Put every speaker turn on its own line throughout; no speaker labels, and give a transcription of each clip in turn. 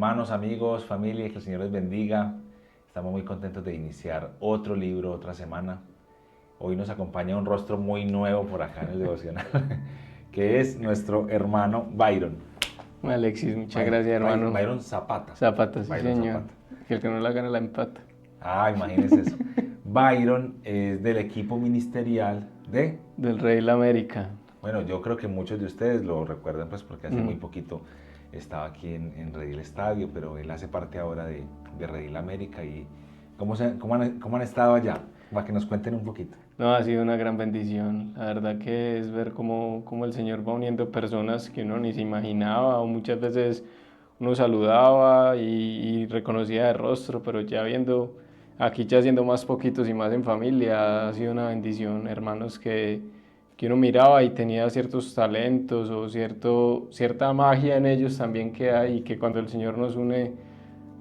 hermanos, amigos, familia, que el Señor les bendiga. Estamos muy contentos de iniciar otro libro, otra semana. Hoy nos acompaña un rostro muy nuevo por acá en el devocional, que es nuestro hermano Byron.
Alexis, muchas gracias, hermano.
Byron Zapata.
Zapata, sí,
Byron
señor.
Zapata.
Que el que no la gana la empata.
Ah, imagínense eso. Byron es del equipo ministerial
del Rey de la América.
Bueno, yo creo que muchos de ustedes lo recuerdan pues porque hace muy poquito estaba aquí en Redil Estadio, pero él hace parte ahora de Redil América. ¿Y cómo han estado allá? Para que nos cuenten un poquito.
No, ha sido una gran bendición. La verdad que es ver cómo el Señor va uniendo personas que uno ni se imaginaba, o muchas veces uno saludaba y reconocía de rostro, pero ya viendo, aquí ya siendo más poquitos y más en familia, ha sido una bendición. Hermanos que uno miraba y tenía ciertos talentos o cierta magia en ellos también que hay, y que cuando el Señor nos une,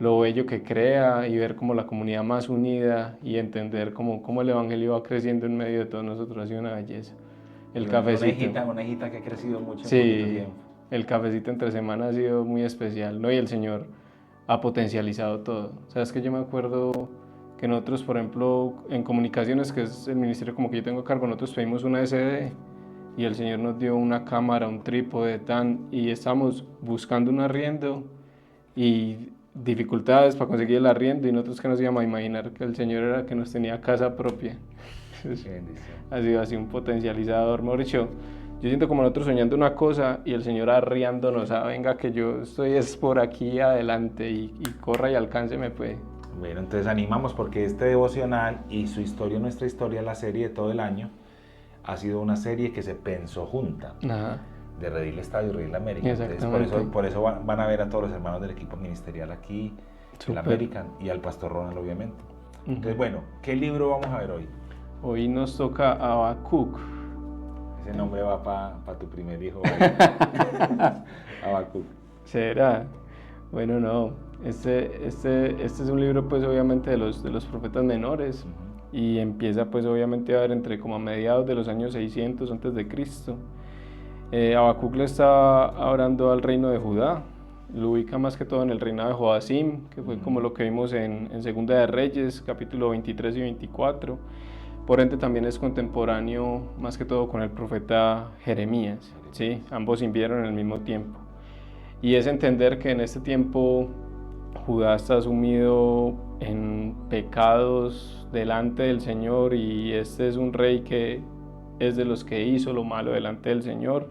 lo bello que crea, y ver como la comunidad más unida y entender cómo el Evangelio va creciendo en medio de todos nosotros ha sido una belleza. El cafecito.
Una hijita que ha crecido mucho en poquito
Sí,
tiempo.
el cafecito entre semana ha sido muy especial, ¿no? Y el Señor ha potencializado todo. Sabes que yo me acuerdo que nosotros, por ejemplo, en comunicaciones, que es el ministerio como que yo tengo a cargo, nosotros pedimos una SD y el Señor nos dio una cámara, un trípode, y estamos buscando un arriendo y dificultades para conseguir el arriendo, y nosotros que nos íbamos a imaginar que el Señor era que nos tenía casa propia.
Qué bendición.
Ha sido así un potencializador, mejor dicho. Yo siento como nosotros soñando una cosa y el Señor arriándonos, venga que yo estoy es por aquí adelante y corra y alcánceme pues.
Bueno, entonces animamos porque este devocional y su historia, nuestra historia, la serie de todo el año, ha sido una serie que se pensó junta. Ajá. De Redil Estadio y Redil América. Entonces, por eso van a ver a todos los hermanos del equipo ministerial aquí, el América, y al pastor Ronald, obviamente. Entonces, bueno, ¿qué libro vamos a ver hoy?
Hoy nos toca Habacuc.
Ese nombre va para tu primer hijo. Habacuc.
¿Será? Bueno, no. Este es un libro, pues, obviamente, de los profetas menores. Y empieza, pues, obviamente, a ver entre como a mediados de los años 600 antes de Cristo. Habacuc le está hablando al reino de Judá. Lo ubica más que todo en el reinado de Joacim, que fue como lo que vimos en Segunda de Reyes, capítulo 23 y 24. Por ende también es contemporáneo más que todo con el profeta Jeremías, ¿sí? Ambos vivieron en el mismo tiempo. Y es entender que en este tiempo Judá está sumido en pecados delante del Señor, y este es un rey que es de los que hizo lo malo delante del Señor.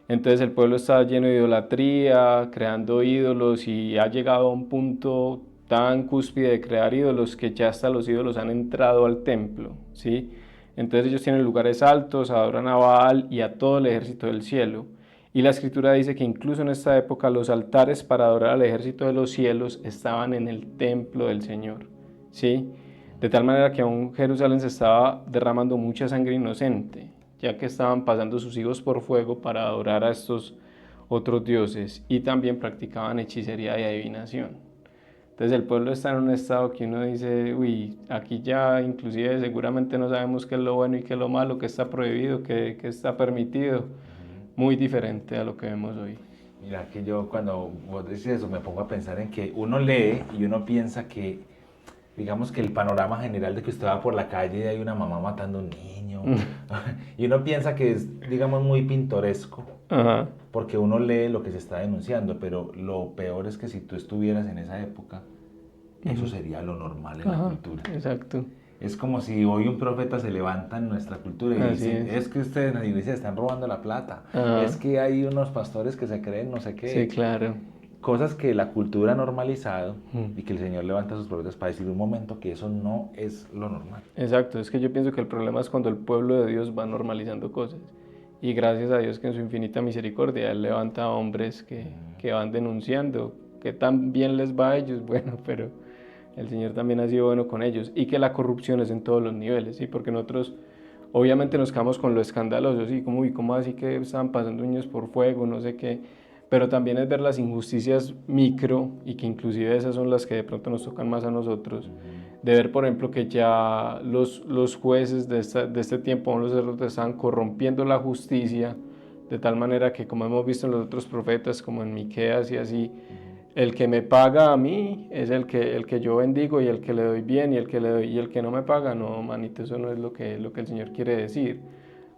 Entonces el pueblo está lleno de idolatría, creando ídolos, y ha llegado a un punto tan cúspide de crear ídolos que ya hasta los ídolos han entrado al templo, ¿sí? Entonces ellos tienen lugares altos, adoran a Baal y a todo el ejército del cielo. Y la escritura dice que incluso en esta época los altares para adorar al ejército de los cielos estaban en el templo del Señor, ¿sí? De tal manera que aún Jerusalén se estaba derramando mucha sangre inocente, ya que estaban pasando sus hijos por fuego para adorar a estos otros dioses, y también practicaban hechicería y adivinación. Entonces el pueblo está en un estado que uno dice, uy, aquí ya inclusive seguramente no sabemos qué es lo bueno y qué es lo malo, qué está prohibido, qué está permitido. Muy diferente a lo que vemos hoy.
Mira, que yo cuando vos decís eso me pongo a pensar en que uno lee y uno piensa que, digamos que el panorama general de que usted va por la calle y hay una mamá matando a un niño, y uno piensa que es, digamos, muy pintoresco, porque uno lee lo que se está denunciando, pero lo peor es que si tú estuvieras en esa época, eso sería lo normal en la cultura.
Exacto.
Es como si hoy un profeta se levanta en nuestra cultura y dice, es que ustedes en la iglesia están robando la plata, es que hay unos pastores que se creen no sé qué.
Sí, claro.
Cosas que la cultura ha normalizado y que el Señor levanta a sus profetas para decir un momento que eso no es lo normal.
Exacto, es que yo pienso que el problema es cuando el pueblo de Dios va normalizando cosas. Y gracias a Dios que en su infinita misericordia Él levanta a hombres que van denunciando, que tan bien les va a ellos, bueno, pero el Señor también ha sido bueno con ellos, y que la corrupción es en todos los niveles, ¿sí? Porque nosotros obviamente nos quedamos con lo escandaloso, ¿sí? ¿Cómo así que estaban pasando niños por fuego, no sé qué? Pero también es ver las injusticias micro, y que inclusive esas son las que de pronto nos tocan más a nosotros, de ver, por ejemplo, que ya los jueces de este tiempo, los sacerdotes, estaban corrompiendo la justicia, de tal manera que, como hemos visto en los otros profetas, como en Miqueas y así, el que me paga a mí es el que yo bendigo y el que le doy bien y el que le doy y el que no me paga, no, manito, eso no es lo que el Señor quiere decir.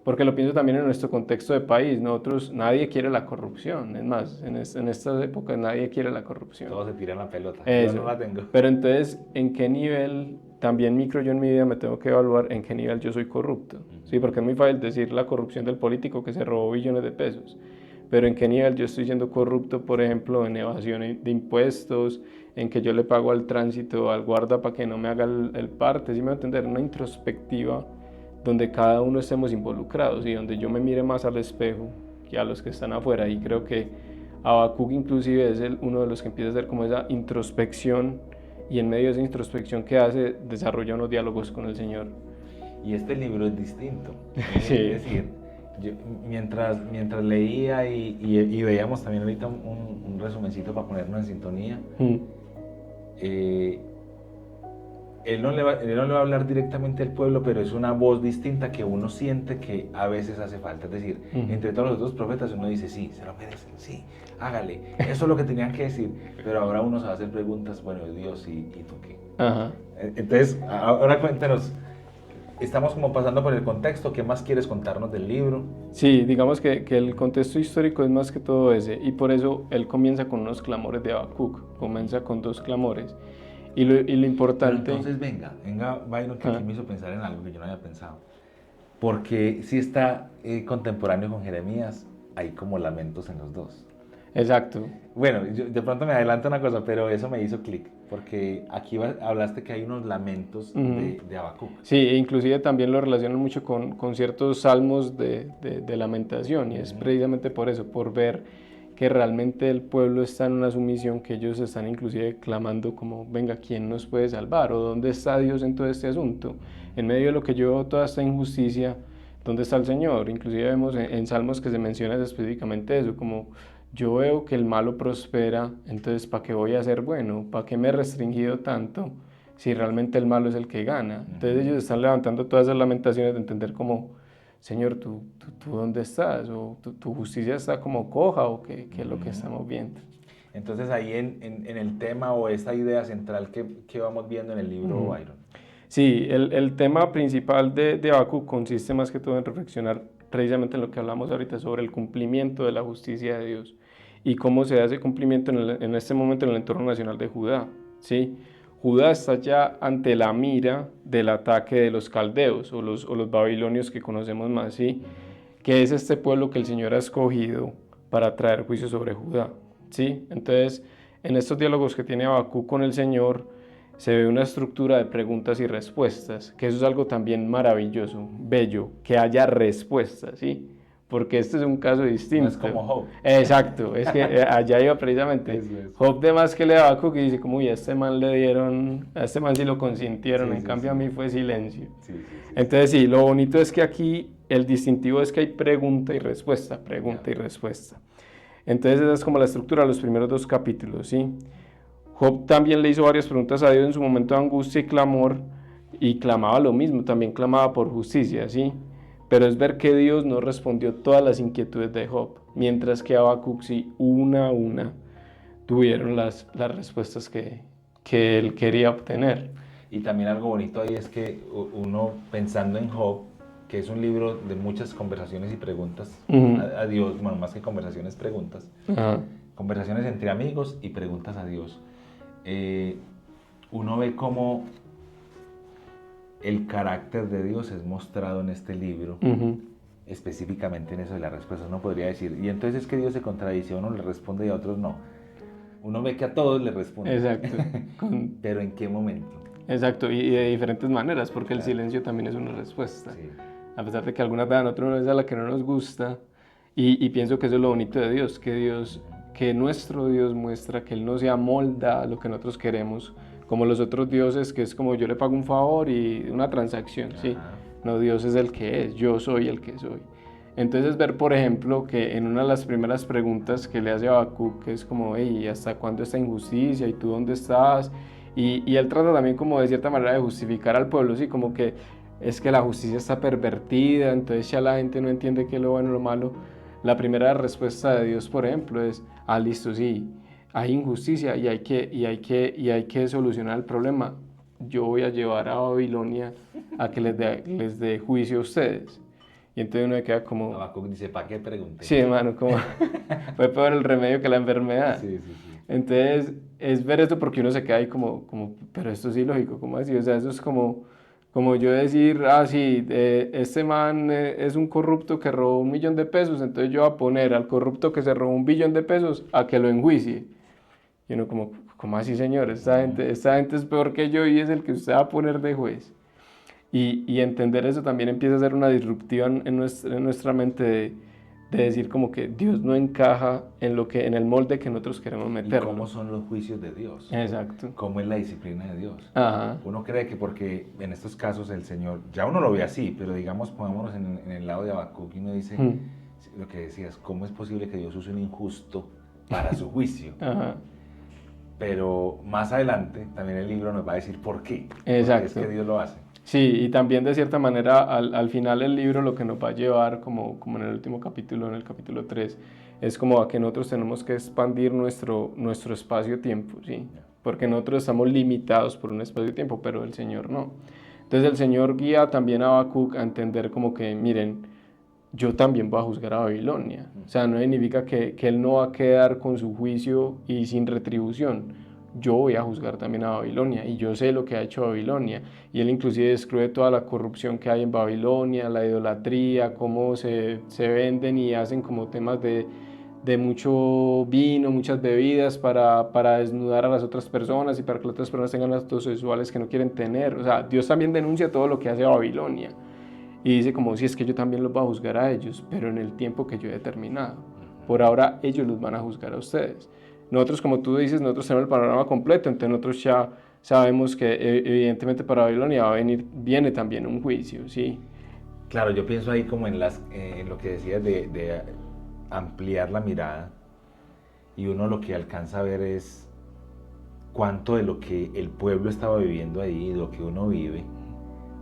Porque lo pienso también en nuestro contexto de país, nosotros, nadie quiere la corrupción, es más, en estas épocas nadie quiere la corrupción.
Todos se tiran la pelota,
Eso.
yo no la tengo.
Pero entonces, ¿en qué nivel, también micro yo en mi vida me tengo que evaluar en qué nivel yo soy corrupto? Sí, porque es muy fácil decir la corrupción del político que se robó billones de pesos, pero en qué nivel yo estoy siendo corrupto, por ejemplo, en evasión de impuestos, en que yo le pago al tránsito, al guarda para que no me haga el parte, ¿sí me va a entender? Una introspectiva donde cada uno estemos involucrados y donde yo me mire más al espejo que a los que están afuera. Y creo que Habacuc inclusive es uno de los que empieza a hacer como esa introspección, y en medio de esa introspección que hace, desarrolla unos diálogos con el Señor.
Y este libro es distinto.
Sí.
Es decir, yo, mientras leía y veíamos también ahorita un resumencito para ponernos en sintonía, él no le va a hablar directamente al pueblo, pero es una voz distinta que uno siente que a veces hace falta. Es decir, entre todos los otros profetas uno dice, sí, se lo merecen, sí, hágale, eso es lo que tenían que decir. Pero ahora uno se va a hacer preguntas, bueno, Dios, ¿y tú qué?
Ajá.
Entonces, ahora cuéntanos, estamos como pasando por el contexto, ¿qué más quieres contarnos del libro?
Sí, digamos que el contexto histórico es más que todo ese, y por eso él comienza con unos clamores de Habacuc, comienza con 2 clamores. Y lo importante...
Pero entonces venga, Byron, que aquí me hizo pensar en algo que yo no había pensado. Porque si está contemporáneo con Jeremías, hay como lamentos en los dos.
Exacto.
Bueno, de pronto me adelanto una cosa, pero eso me hizo clic, porque aquí hablaste que hay unos lamentos de Habacuc.
Sí, e inclusive también lo relacionan mucho con ciertos salmos de lamentación, y es precisamente por eso, por ver que realmente el pueblo está en una sumisión, que ellos están inclusive clamando como, venga, ¿quién nos puede salvar? ¿O dónde está Dios en todo este asunto? En medio de lo que yo veo toda esta injusticia, ¿dónde está el Señor? Inclusive vemos en Salmos que se menciona específicamente eso, como yo veo que el malo prospera, entonces ¿para qué voy a ser bueno? ¿Para qué me he restringido tanto si realmente el malo es el que gana? Entonces ellos están levantando todas esas lamentaciones de entender como, Señor, ¿tú dónde estás? ¿O tu justicia está como coja? ¿O qué es lo que estamos viendo?
Entonces ahí en el tema o esta idea central que vamos viendo en el libro, Byron.
Sí, el tema principal de Habacuc consiste más que todo en reflexionar precisamente en lo que hablamos ahorita sobre el cumplimiento de la justicia de Dios y cómo se da ese cumplimiento en este momento en el entorno nacional de Judá, ¿sí? Judá está ya ante la mira del ataque de los caldeos o los babilonios que conocemos más, ¿sí? Que es este pueblo que el Señor ha escogido para traer juicio sobre Judá, ¿sí? Entonces, en estos diálogos que tiene Habacuc con el Señor, se ve una estructura de preguntas y respuestas, que eso es algo también maravilloso, bello, que haya respuestas, ¿sí? Porque este es un caso distinto.
No es como Job.
Exacto, es que allá iba precisamente.
Eso.
Job de más que le daba que dice como, uy, a este man le dieron, a este man sí lo consintieron, en cambio a mí fue silencio. Entonces sí, lo bonito es que aquí el distintivo es que hay pregunta y respuesta, y respuesta. Entonces esa es como la estructura de los primeros 2 capítulos, ¿sí? Job también le hizo varias preguntas a Dios en su momento de angustia y clamor, y clamaba lo mismo, también clamaba por justicia, ¿sí? Pero es ver que Dios no respondió todas las inquietudes de Job, mientras que Habacuc sí, una a una, tuvieron las respuestas que él quería obtener.
Y también algo bonito ahí es que uno, pensando en Job, que es un libro de muchas conversaciones y preguntas a Dios, bueno, más que conversaciones, preguntas, conversaciones entre amigos y preguntas a Dios. Uno ve cómo el carácter de Dios es mostrado en este libro, específicamente en eso de las respuestas. Uno podría decir, y entonces es que Dios se contradice, a uno le responde y a otros no. Uno ve que a todos le responde.
Exacto.
Pero ¿en qué momento?
Exacto, y de diferentes maneras, porque el silencio también es una respuesta. Sí. A pesar de que algunas vean otras no es a la que no nos gusta, y pienso que eso es lo bonito de Dios, que nuestro Dios muestra que Él no se amolda a lo que nosotros queremos, como los otros dioses, que es como yo le pago un favor y una transacción, ¿sí? No, Dios es el que es, yo soy el que soy. Entonces ver, por ejemplo, que en una de las primeras preguntas que le hace a Habacuc, que es como, hey, ¿hasta cuándo esta injusticia? ¿Y tú dónde estás? Y él trata también como de cierta manera de justificar al pueblo, ¿sí? Como que es que la justicia está pervertida, entonces ya la gente no entiende qué es lo bueno o lo malo. La primera respuesta de Dios, por ejemplo, es, listo, sí, hay injusticia y hay que solucionar el problema. Yo voy a llevar a Babilonia a que les dé juicio a ustedes. Y entonces uno queda como,
Habacuc dice, ¿para qué pregunté?
sí, hermano, como fue peor el remedio que la enfermedad.
Sí, sí, sí.
Entonces, es ver esto porque uno se queda ahí como, pero esto es ilógico, ¿cómo así? O sea, eso es como yo decir, ah, sí, este man es un corrupto que robó 1 millón de pesos, entonces yo voy a poner al corrupto que se robó 1 billón de pesos a que lo enjuicie. Y uno como así, señor, esta gente es peor que yo y es el que usted va a poner de juez. Y entender eso también empieza a ser una disruptiva en nuestra mente de decir como que Dios no encaja en el molde que nosotros queremos
¿Y
meterlo.
cómo son los juicios de Dios?
Exacto.
¿Cómo es la disciplina de Dios?
Ajá.
Uno cree que porque en estos casos el Señor, ya uno lo ve así, pero digamos, pongámonos en el lado de Habacuc y uno dice, lo que decías, ¿cómo es posible que Dios use un injusto para su juicio?
Ajá.
Pero más adelante también el libro nos va a decir por qué.
Exacto.
Porque es que Dios lo hace.
Sí, y también de cierta manera al final el libro lo que nos va a llevar, como en el último capítulo, en el capítulo 3, es como a que nosotros tenemos que expandir nuestro espacio-tiempo, ¿sí? Porque nosotros estamos limitados por un espacio-tiempo, pero el Señor no. Entonces el Señor guía también a Habacuc a entender como que, miren, yo también voy a juzgar a Babilonia. O sea, no significa que Él no va a quedar con su juicio y sin retribución. Yo voy a juzgar también a Babilonia y yo sé lo que ha hecho Babilonia. Y Él inclusive describe toda la corrupción que hay en Babilonia, la idolatría, cómo se venden y hacen como temas de mucho vino, muchas bebidas para desnudar a las otras personas y para que las otras personas tengan actos sexuales que no quieren tener. O sea, Dios también denuncia todo lo que hace Babilonia. Y dice como, si es que yo también los voy a juzgar a ellos, pero en el tiempo que yo he determinado. Por ahora ellos los van a juzgar a ustedes. Nosotros, como tú dices, nosotros tenemos el panorama completo, entonces nosotros ya sabemos que evidentemente para Babilonia viene también un juicio, ¿sí?
Claro, yo pienso ahí como en lo que decías de ampliar la mirada y uno lo que alcanza a ver es cuánto de lo que el pueblo estaba viviendo ahí, lo que uno vive,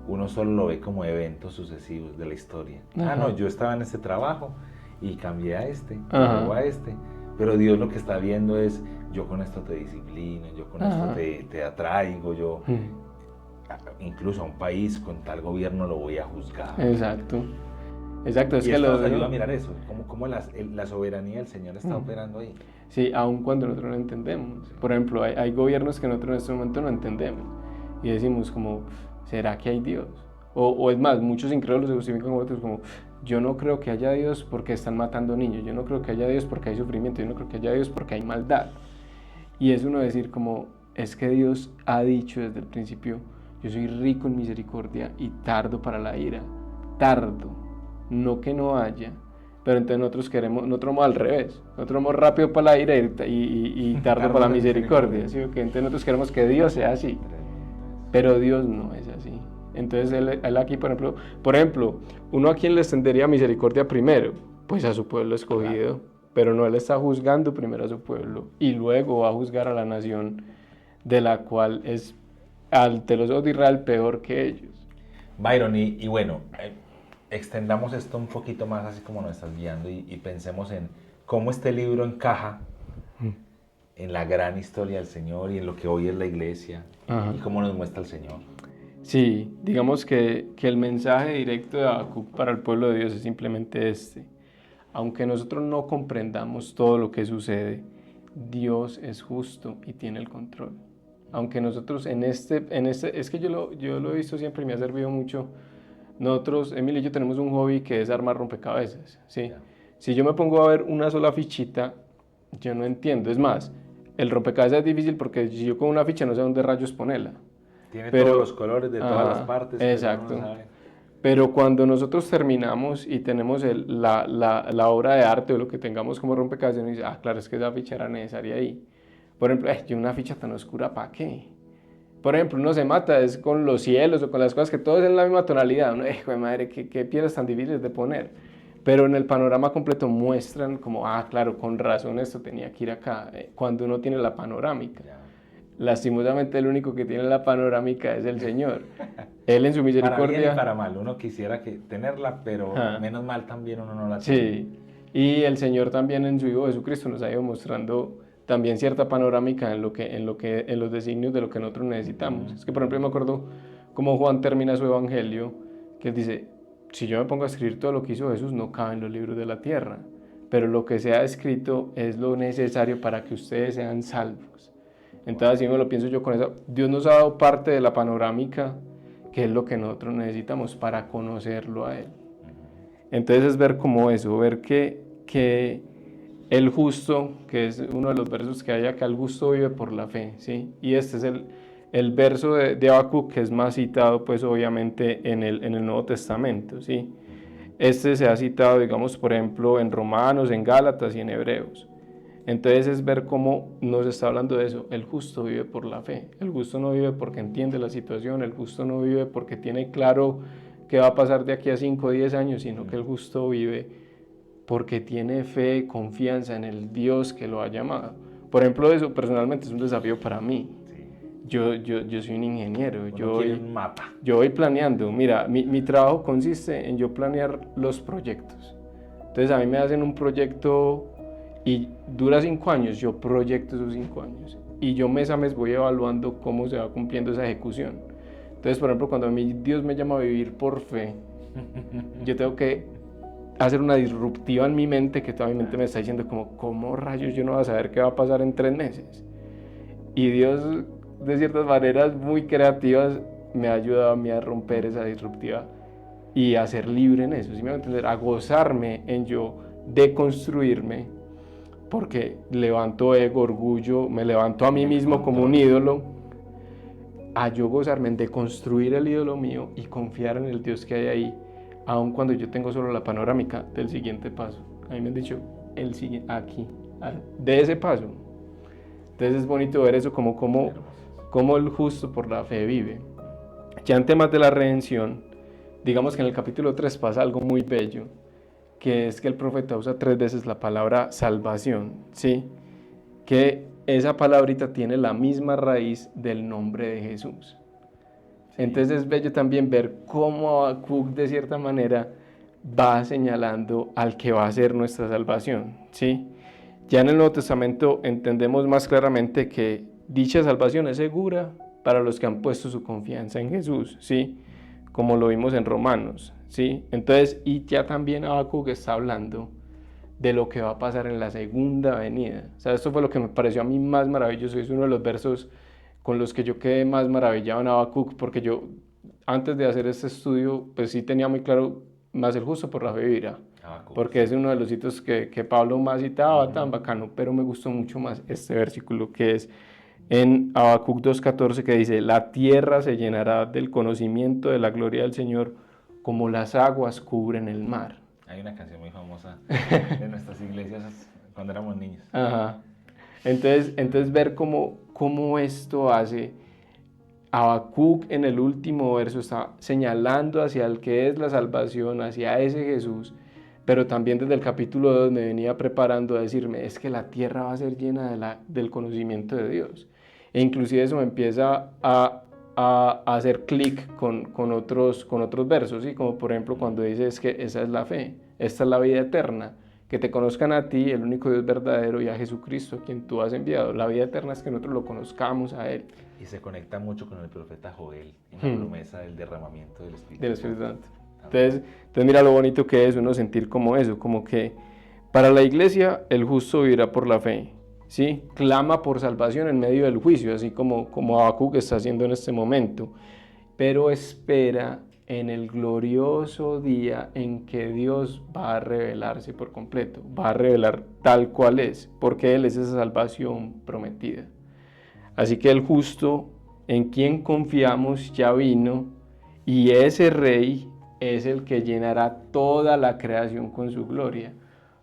uno solo lo ve como eventos sucesivos de la historia.
Ajá.
Ah, no, yo estaba en este trabajo y cambié a este, y
Ajá.
luego a este. Pero Dios lo que está viendo es, yo con esto te disciplino, yo con
Ajá.
esto te atraigo, yo incluso a un país con tal gobierno lo voy a juzgar.
Exacto. Exacto, es
Y
que
esto nos ayuda a mirar eso, cómo la soberanía del Señor está operando ahí.
Sí, aun cuando nosotros no entendemos. Por ejemplo, hay gobiernos que nosotros en este momento no entendemos y decimos como, ¿será que hay Dios? O es más, muchos incrédulos se justifican con otros como, yo no creo que haya Dios porque están matando niños, yo no creo que haya Dios porque hay sufrimiento, yo no creo que haya Dios porque hay maldad. Y es uno decir como, es que Dios ha dicho desde el principio, yo soy rico en misericordia y tardo para la ira, tardo, no que no haya. Pero entonces nosotros vamos al revés, nosotros vamos rápido para la ira y tardo para la misericordia, ¿sí? Entonces nosotros queremos que Dios sea así, pero Dios no es así. Entonces él aquí, por ejemplo, uno a quien le extendería misericordia primero, pues a su pueblo escogido, claro. Pero no, él está juzgando primero a su pueblo y luego va a juzgar a la nación de la cual es, ante los ojos de Israel, peor que ellos.
Byron, y bueno, extendamos esto un poquito más así como nos estás guiando y pensemos en cómo este libro encaja en la gran historia del Señor y en lo que hoy es la iglesia. Ajá. Y cómo nos muestra el Señor.
Sí, digamos que el mensaje directo de Habacuc para el pueblo de Dios es simplemente este. Aunque nosotros no comprendamos todo lo que sucede, Dios es justo y tiene el control. Aunque nosotros es que yo lo he visto siempre y me ha servido mucho. Nosotros, Emilio y yo tenemos un hobby que es armar rompecabezas, ¿sí? Yeah. Si yo me pongo a ver una sola fichita, yo no entiendo. Es más, el rompecabezas es difícil porque si yo con una ficha no sé dónde rayos ponerla.
Tiene todos los colores de todas las partes.
Exacto. Pero cuando nosotros terminamos y tenemos la obra de arte o lo que tengamos como rompecabezas, uno dice, claro, es que esa ficha era necesaria ahí. Por ejemplo, yo una ficha tan oscura, ¿para qué? Por ejemplo, uno se mata es con los cielos o con las cosas que todos en la misma tonalidad. Uno, hijo de madre, qué piedras tan difíciles de poner. Pero en el panorama completo muestran como, claro, con razón esto tenía que ir acá. Cuando uno tiene la panorámica. Lastimosamente el único que tiene la panorámica es el Señor. Él en su misericordia...
Para bien y para mal, uno quisiera tenerla, pero menos mal también uno no la tiene.
Sí, y el Señor también en su Hijo Jesucristo nos ha ido mostrando también cierta panorámica en los designios de lo que nosotros necesitamos. Es que, por ejemplo, yo me acuerdo cómo Juan termina su evangelio, que él dice, si yo me pongo a escribir todo lo que hizo Jesús, no cabe en los libros de la tierra, pero lo que se ha escrito es lo necesario para que ustedes sean salvos. Entonces, así me lo pienso yo con eso. Dios nos ha dado parte de la panorámica, que es lo que nosotros necesitamos para conocerlo a Él. Entonces es ver como eso, ver que el justo, que es uno de los versos que hay acá, el justo vive por la fe, ¿sí? Y este es el verso de Habacuc que es más citado, pues obviamente en el Nuevo Testamento, ¿sí? Este se ha citado, digamos, por ejemplo, en Romanos, en Gálatas y en Hebreos. Entonces es ver cómo nos está hablando de eso. El justo vive por la fe. El justo no vive porque entiende la situación. El justo no vive porque tiene claro qué va a pasar de aquí a 5 o 10 años, sino que el justo vive porque tiene fe, confianza en el Dios que lo ha llamado. Por ejemplo, eso personalmente es un desafío para mí. Yo soy un ingeniero.
Un mapa.
Yo voy planeando. Mira, mi trabajo consiste en yo planear los proyectos. Entonces a mí me hacen un proyecto y dura 5 años, yo proyecto esos 5 años y yo mes a mes voy evaluando cómo se va cumpliendo esa ejecución. Entonces, por ejemplo, cuando a mí Dios me llama a vivir por fe, yo tengo que hacer una disruptiva en mi mente, que toda mi mente me está diciendo como, ¿cómo rayos yo no voy a saber qué va a pasar en 3 meses? Y Dios, de ciertas maneras muy creativas, me ha ayudado a mí a romper esa disruptiva y a ser libre en eso, ¿sí me va a entender? A gozarme en yo deconstruirme, porque levanto ego, orgullo, me levanto a mí mismo como un ídolo, a yo gozarme en deconstruir el ídolo mío y confiar en el Dios que hay ahí, aun cuando yo tengo solo la panorámica del siguiente paso. A mí me han dicho, aquí, de ese paso. Entonces es bonito ver eso, como el justo por la fe vive. Ya en temas de la redención, digamos que en el capítulo 3 pasa algo muy bello, que es que el profeta usa 3 veces la palabra salvación, ¿sí? Que esa palabrita tiene la misma raíz del nombre de Jesús. Entonces es bello también ver cómo Habacuc de cierta manera va señalando al que va a ser nuestra salvación, ¿sí? Ya en el Nuevo Testamento entendemos más claramente que dicha salvación es segura para los que han puesto su confianza en Jesús, ¿sí? Como lo vimos en Romanos, ¿sí? Entonces, y ya también Habacuc está hablando de lo que va a pasar en la segunda venida. O sea, esto fue lo que me pareció a mí más maravilloso, es uno de los versos con los que yo quedé más maravillado en Habacuc, porque yo, antes de hacer este estudio, pues sí tenía muy claro, más el justo por la fe vivirá, porque es uno de los sitios que Pablo más citaba, tan bacano, pero me gustó mucho más este versículo que es en Habacuc 2:14, que dice, la tierra se llenará del conocimiento de la gloria del Señor, como las aguas cubren el mar.
Hay una canción muy famosa de nuestras iglesias cuando éramos niños.
Ajá. Entonces ver cómo esto hace. Habacuc en el último verso está señalando hacia el que es la salvación, hacia ese Jesús, pero también desde el capítulo 2 me venía preparando a decirme, es que la tierra va a ser llena del conocimiento de Dios. E inclusive eso me empieza a hacer clic con otros versos, ¿sí? Como por ejemplo cuando dices que esa es la fe, esta es la vida eterna, que te conozcan a ti, el único Dios verdadero, y a Jesucristo, a quien tú has enviado. La vida eterna es que nosotros lo conozcamos a Él.
Y se conecta mucho con el profeta Joel, en la promesa del derramamiento del Espíritu
Santo. Entonces mira lo bonito que es uno sentir como eso, como que para la iglesia el justo vivirá por la fe, ¿sí? Clama por salvación en medio del juicio, así como Habacuc está haciendo en este momento, pero espera en el glorioso día en que Dios va a revelarse por completo, va a revelar tal cual es, porque Él es esa salvación prometida. Así que el justo en quien confiamos ya vino, y ese Rey es el que llenará toda la creación con su gloria.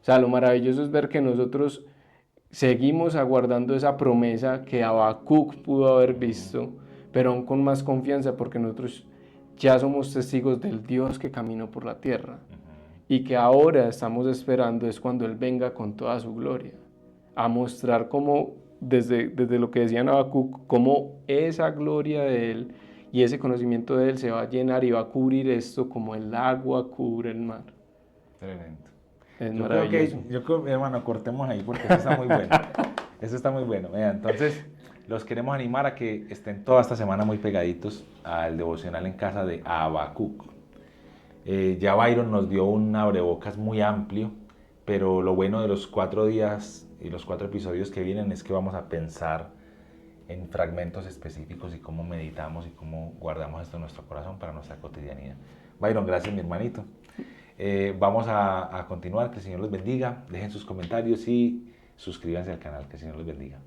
O sea, lo maravilloso es ver que nosotros seguimos aguardando esa promesa que Habacuc pudo haber visto, pero aún con más confianza, porque nosotros ya somos testigos del Dios que caminó por la tierra, y que ahora estamos esperando es cuando Él venga con toda su gloria, a mostrar cómo, desde lo que decía Habacuc, cómo esa gloria de Él y ese conocimiento de Él se va a llenar y va a cubrir esto como el agua cubre el mar.
Tremendo.
Es
yo
maravilloso.
creo que, hermano, cortemos ahí porque eso está muy bueno. Eso está muy bueno. Vea, entonces, los queremos animar a que estén toda esta semana muy pegaditos al devocional en casa de Habacuc. Ya Byron nos dio un abrebocas muy amplio, pero lo bueno de los 4 días y los 4 episodios que vienen es que vamos a pensar en fragmentos específicos y cómo meditamos y cómo guardamos esto en nuestro corazón para nuestra cotidianidad. Byron, gracias mi hermanito. Vamos a continuar, que el Señor los bendiga, dejen sus comentarios y suscríbanse al canal, que el Señor los bendiga.